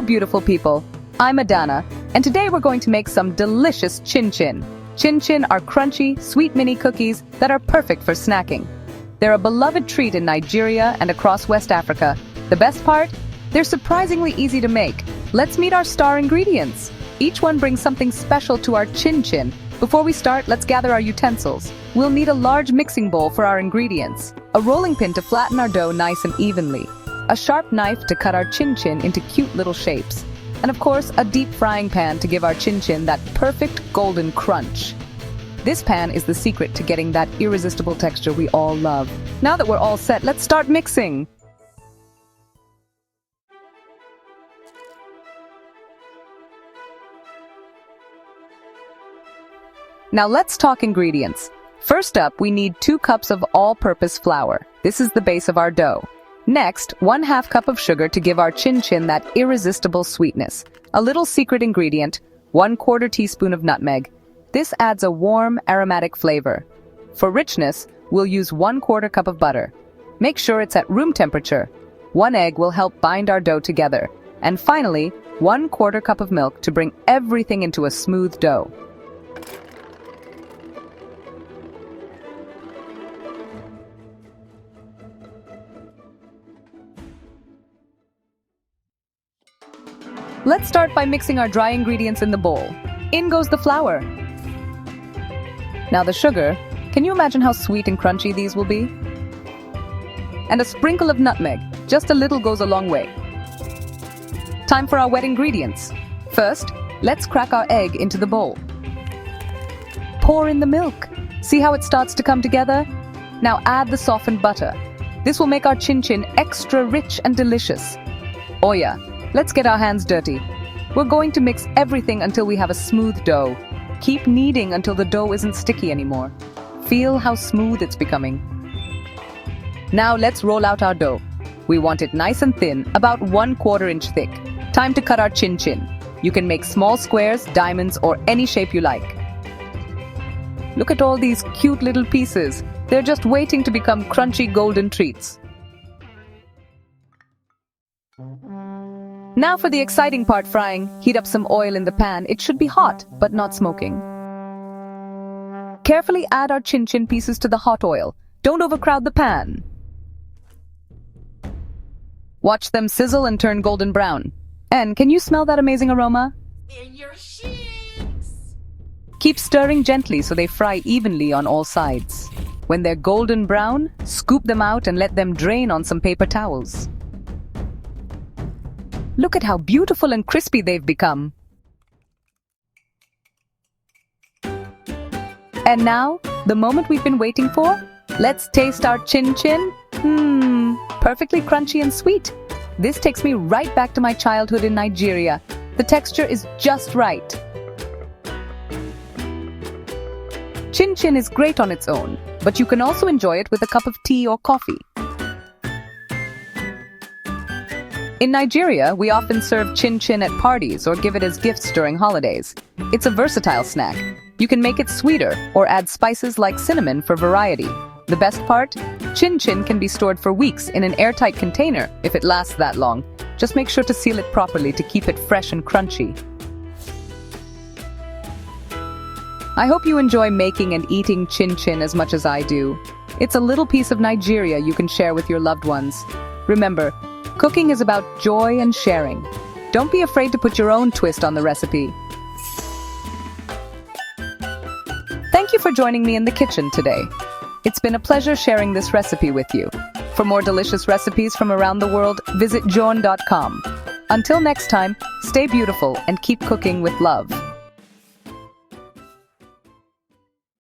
Hello, beautiful people. I'm Adana, and today we're going to make some delicious chin-chin. Chin-chin are crunchy, sweet mini cookies that are perfect for snacking. They're a beloved treat in Nigeria and across West Africa. The best part? They're surprisingly easy to make. Let's meet our star ingredients. Each one brings something special to our chin-chin. Before we start, let's gather our utensils. We'll need a large mixing bowl for our ingredients, a rolling pin to flatten our dough nice and evenly, a sharp knife to cut our chin-chin into cute little shapes, and of course, a deep frying pan to give our chin-chin that perfect golden crunch. This pan is the secret to getting that irresistible texture we all love. Now that we're all set, let's start mixing. Now let's talk ingredients. First up, we need 2 cups of all-purpose flour. This is the base of our dough. Next, 1/2 cup of sugar to give our chin-chin that irresistible sweetness. A little secret ingredient, 1/4 teaspoon of nutmeg. This adds a warm, aromatic flavor. For richness, we'll use 1/4 cup of butter. Make sure it's at room temperature. 1 egg will help bind our dough together. And finally, 1/4 cup of milk to bring everything into a smooth dough. Let's start by mixing our dry ingredients in the bowl. In goes the flour. Now the sugar. Can you imagine how sweet and crunchy these will be? And a sprinkle of nutmeg. Just a little goes a long way. Time for our wet ingredients. First, let's crack our egg into the bowl. Pour in the milk. See how it starts to come together? Now add the softened butter. This will make our chin-chin extra rich and delicious. Oh yeah. Let's get our hands dirty. We're going to mix everything until we have a smooth dough. Keep kneading until the dough isn't sticky anymore. Feel how smooth it's becoming. Now let's roll out our dough. We want it nice and thin, about 1/4 inch thick. Time to cut our chin-chin. You can make small squares, diamonds, or any shape you like. Look at all these cute little pieces. They're just waiting to become crunchy golden treats. Now for the exciting part, frying. Heat up some oil in the pan. It should be hot, but not smoking. Carefully add our chin-chin pieces to the hot oil. Don't overcrowd the pan. Watch them sizzle and turn golden brown. And can you smell that amazing aroma? In your cheeks. Keep stirring gently so they fry evenly on all sides. When they're golden brown, scoop them out and let them drain on some paper towels. Look at how beautiful and crispy they've become. And now, the moment we've been waiting for. Let's taste our chin-chin. Perfectly crunchy and sweet. This takes me right back to my childhood in Nigeria. The texture is just right. Chin-chin is great on its own, but you can also enjoy it with a cup of tea or coffee. In Nigeria, we often serve chin-chin at parties or give it as gifts during holidays. It's a versatile snack. You can make it sweeter or add spices like cinnamon for variety. The best part? Chin-chin can be stored for weeks in an airtight container if it lasts that long. Just make sure to seal it properly to keep it fresh and crunchy. I hope you enjoy making and eating chin-chin as much as I do. It's a little piece of Nigeria you can share with your loved ones. Remember, cooking is about joy and sharing. Don't be afraid to put your own twist on the recipe. Thank you for joining me in the kitchen today. It's been a pleasure sharing this recipe with you. For more delicious recipes from around the world, visit Jeuhn.com. Until next time, stay beautiful and keep cooking with love.